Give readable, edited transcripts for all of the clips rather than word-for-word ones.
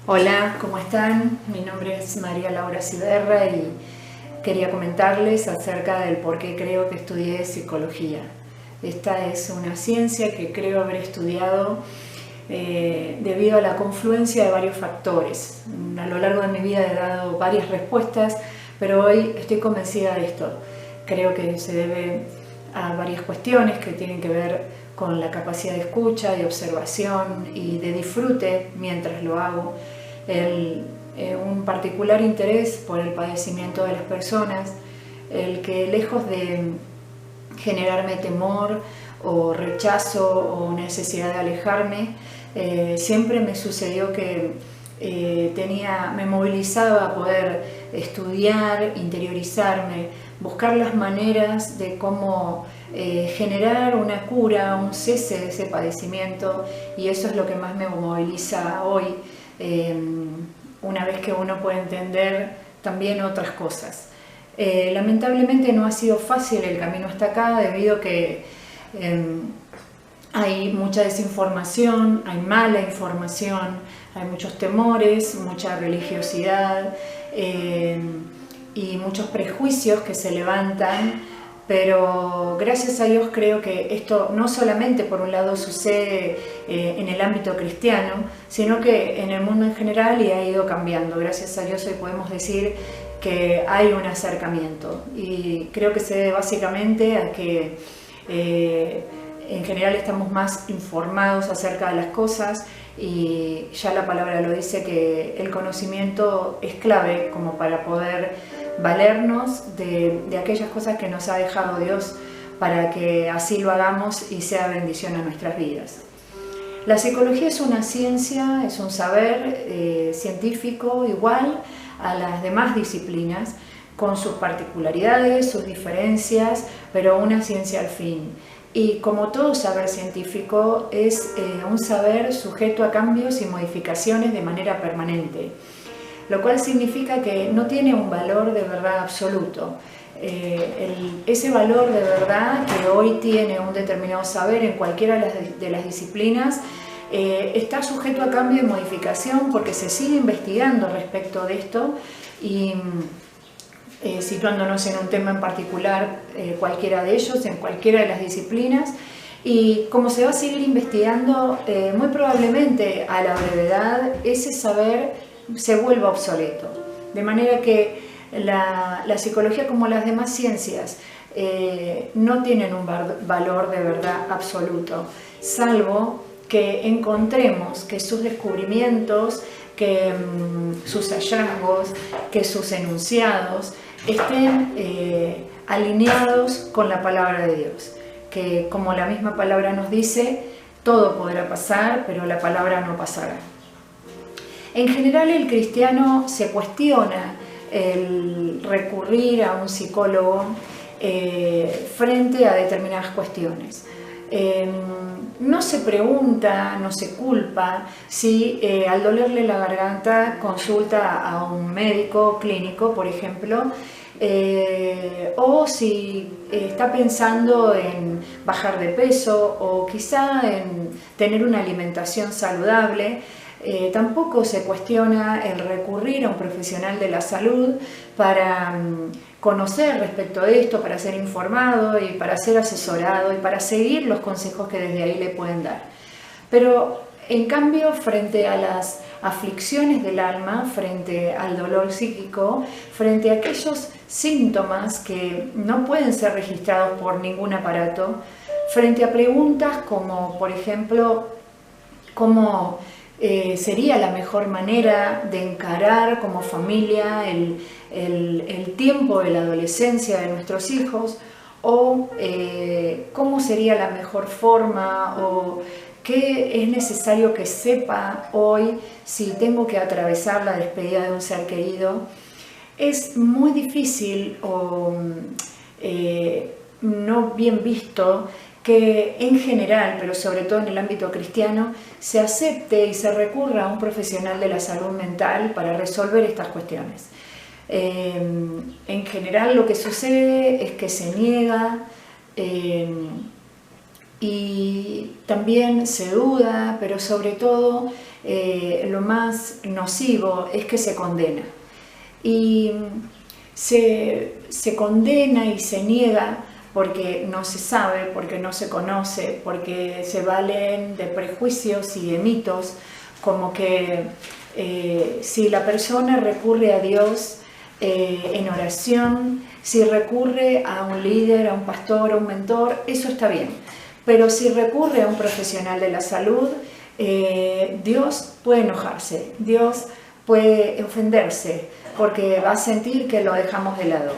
Hola, ¿cómo están? Mi nombre es María Laura Ciderra y quería comentarles acerca del por qué creo que estudié psicología. Esta es una ciencia que creo haber estudiado debido a la confluencia de varios factores. A lo largo de mi vida he dado varias respuestas, pero hoy estoy convencida de esto. Creo que se debe a varias cuestiones que tienen que ver con la capacidad de escucha y observación y de disfrute mientras lo hago, un particular interés por el padecimiento de las personas, el que lejos de generarme temor o rechazo o necesidad de alejarme, siempre me sucedió que me movilizaba a poder estudiar, interiorizarme, buscar las maneras de cómo generar una cura, un cese de ese padecimiento, y eso es lo que más me moviliza hoy, una vez que uno puede entender también otras cosas. Lamentablemente no ha sido fácil el camino hasta acá, debido a que hay mucha desinformación, hay mala información, hay muchos temores, mucha religiosidad y muchos prejuicios que se levantan. Pero gracias a Dios creo que esto no solamente por un lado sucede en el ámbito cristiano, sino que en el mundo en general, y ha ido cambiando. Gracias a Dios hoy podemos decir que hay un acercamiento, y creo que se debe básicamente a que en general estamos más informados acerca de las cosas, y ya la palabra lo dice, que el conocimiento es clave como para poder valernos de aquellas cosas que nos ha dejado Dios, para que así lo hagamos y sea bendición a nuestras vidas. La psicología es una ciencia, es un saber científico igual a las demás disciplinas, con sus particularidades, sus diferencias, pero una ciencia al fin. Y como todo saber científico, es un saber sujeto a cambios y modificaciones de manera permanente, lo cual significa que no tiene un valor de verdad absoluto. Ese valor de verdad que hoy tiene un determinado saber en cualquiera de las disciplinas está sujeto a cambio y modificación, porque se sigue investigando respecto de esto, y situándonos en un tema en particular, cualquiera de ellos, en cualquiera de las disciplinas. Y como se va a seguir investigando, muy probablemente a la brevedad ese saber se vuelva obsoleto. De manera que la psicología, como las demás ciencias, no tienen un valor de verdad absoluto, salvo que encontremos que sus descubrimientos, que sus hallazgos, que sus enunciados estén alineados con la palabra de Dios, que como la misma palabra nos dice, todo podrá pasar, pero la palabra no pasará. En general, el cristiano se cuestiona el recurrir a un psicólogo frente a determinadas cuestiones. No se pregunta, no se culpa si al dolerle la garganta consulta a un médico clínico, por ejemplo, o si está pensando en bajar de peso, o quizá en tener una alimentación saludable. Tampoco se cuestiona el recurrir a un profesional de la salud para conocer respecto de esto, para ser informado y para ser asesorado y para seguir los consejos que desde ahí le pueden dar. Pero en cambio, frente a las aflicciones del alma, frente al dolor psíquico, frente a aquellos síntomas que no pueden ser registrados por ningún aparato, frente a preguntas como, por ejemplo, cómo sería la mejor manera de encarar como familia el tiempo de la adolescencia de nuestros hijos, o cómo sería la mejor forma, o qué es necesario que sepa hoy si tengo que atravesar la despedida de un ser querido. Es muy difícil o no bien visto que en general, pero sobre todo en el ámbito cristiano, se acepte y se recurra a un profesional de la salud mental para resolver estas cuestiones. En general lo que sucede es que se niega y también se duda, pero sobre todo lo más nocivo es que se condena. Y se condena y se niega porque no se sabe, porque no se conoce, porque se valen de prejuicios y de mitos, como que si la persona recurre a Dios en oración, si recurre a un líder, a un pastor, a un mentor, eso está bien. Pero si recurre a un profesional de la salud, Dios puede enojarse, Dios puede ofenderse, porque va a sentir que lo dejamos de lado.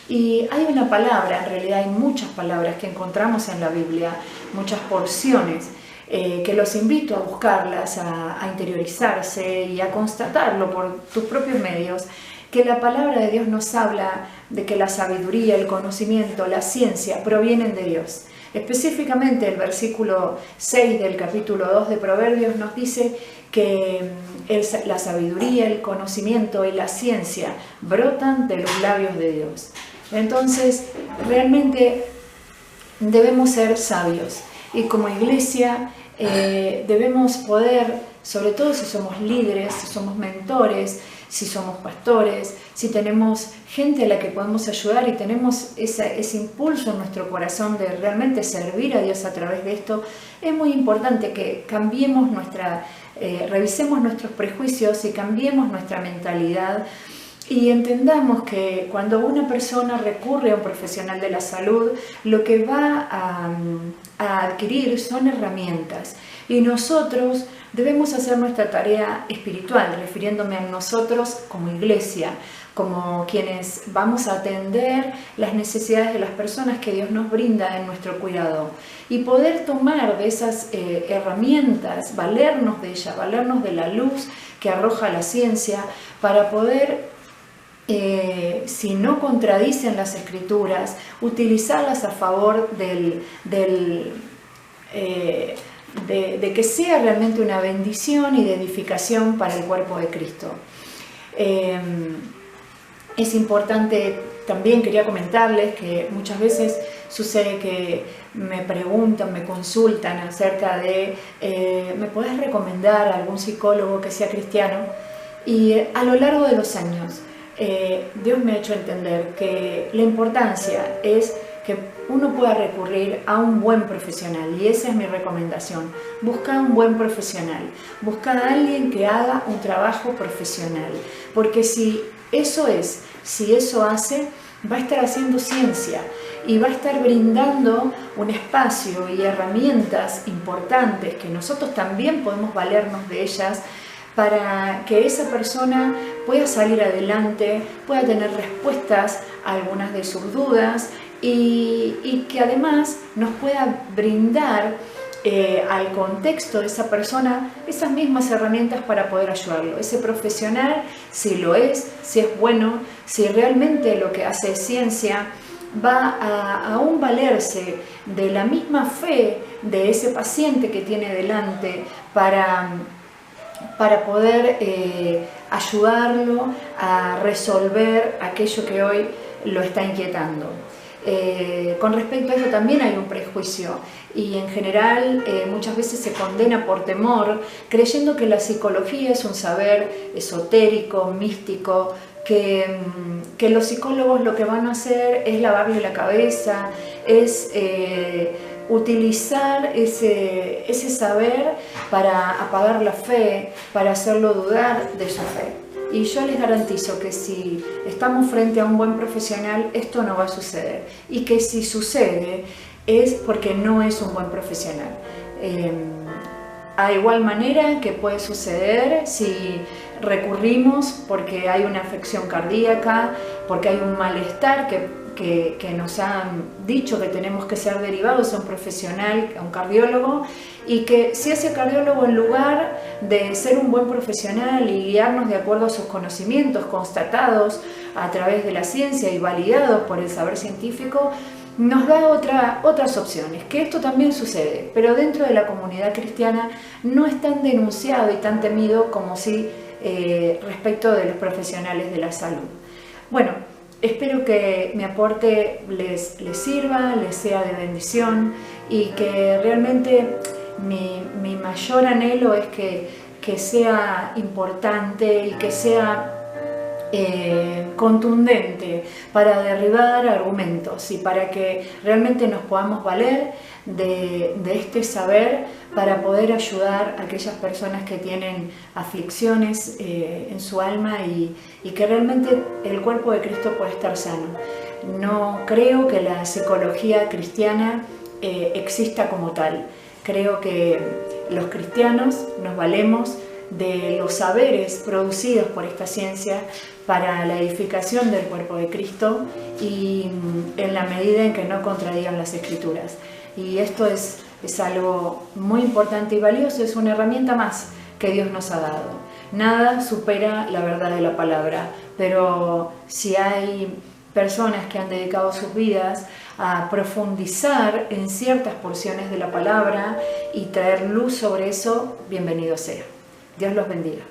Y hay una palabra, en realidad hay muchas palabras que encontramos en la Biblia, muchas porciones, que los invito a buscarlas, a interiorizarse y a constatarlo por tus propios medios, que la palabra de Dios nos habla de que la sabiduría, el conocimiento, la ciencia provienen de Dios. Específicamente el versículo 6 del capítulo 2 de Proverbios nos dice que la sabiduría, el conocimiento y la ciencia brotan de los labios de Dios. Entonces, realmente debemos ser sabios y como iglesia debemos poder, sobre todo si somos líderes, si somos mentores, si somos pastores, si tenemos gente a la que podemos ayudar y tenemos ese impulso en nuestro corazón de realmente servir a Dios a través de esto, es muy importante que cambiemos revisemos nuestros prejuicios y cambiemos nuestra mentalidad y entendamos que cuando una persona recurre a un profesional de la salud, lo que va a adquirir son herramientas y nosotros debemos hacer nuestra tarea espiritual, refiriéndome a nosotros como iglesia, como quienes vamos a atender las necesidades de las personas que Dios nos brinda en nuestro cuidado y poder tomar de esas herramientas, valernos de ellas, valernos de la luz que arroja la ciencia para poder, si no contradicen las Escrituras, utilizarlas a favor de que sea realmente una bendición y de edificación para el cuerpo de Cristo. Es importante, también quería comentarles que muchas veces sucede que me preguntan, me consultan acerca de ¿me podés recomendar a algún psicólogo que sea cristiano? Y a lo largo de los años Dios me ha hecho entender que la importancia es que uno pueda recurrir a un buen profesional y esa es mi recomendación. Busca un buen profesional, busca a alguien que haga un trabajo profesional, porque si eso hace, va a estar haciendo ciencia y va a estar brindando un espacio y herramientas importantes que nosotros también podemos valernos de ellas para que esa persona pueda salir adelante, pueda tener respuestas a algunas de sus dudas y que además nos pueda brindar al contexto de esa persona esas mismas herramientas para poder ayudarlo. Ese profesional, si lo es, si es bueno, si realmente lo que hace es ciencia, va a aún valerse de la misma fe de ese paciente que tiene delante para poder ayudarlo a resolver aquello que hoy lo está inquietando. Con respecto a eso también hay un prejuicio y en general muchas veces se condena por temor, creyendo que la psicología es un saber esotérico, místico, que los psicólogos lo que van a hacer es lavarle la cabeza, es utilizar ese saber para apagar la fe, para hacerlo dudar de su fe. Y yo les garantizo que si estamos frente a un buen profesional, esto no va a suceder. Y que si sucede, es porque no es un buen profesional. A igual manera que puede suceder si recurrimos porque hay una afección cardíaca, porque hay un malestar que nos han dicho que tenemos que ser derivados a un profesional, a un cardiólogo, y que si ese cardiólogo, en lugar de ser un buen profesional y guiarnos de acuerdo a sus conocimientos constatados a través de la ciencia y validados por el saber científico, nos da otras opciones, que esto también sucede, pero dentro de la comunidad cristiana no es tan denunciado y tan temido como si respecto de los profesionales de la salud. Bueno, espero que mi aporte les sirva, les sea de bendición y que realmente mi mayor anhelo es que que sea importante y que sea contundente para derribar argumentos y para que realmente nos podamos valer de este saber para poder ayudar a aquellas personas que tienen aflicciones en su alma y que realmente el cuerpo de Cristo puede estar sano. No creo que la psicología cristiana exista como tal. Creo que los cristianos nos valemos de los saberes producidos por esta ciencia para la edificación del cuerpo de Cristo y en la medida en que no contradigan las Escrituras. Y esto es algo muy importante y valioso, es una herramienta más que Dios nos ha dado. Nada supera la verdad de la palabra, pero si hay personas que han dedicado sus vidas a profundizar en ciertas porciones de la palabra y traer luz sobre eso, bienvenido sea. Dios los bendiga.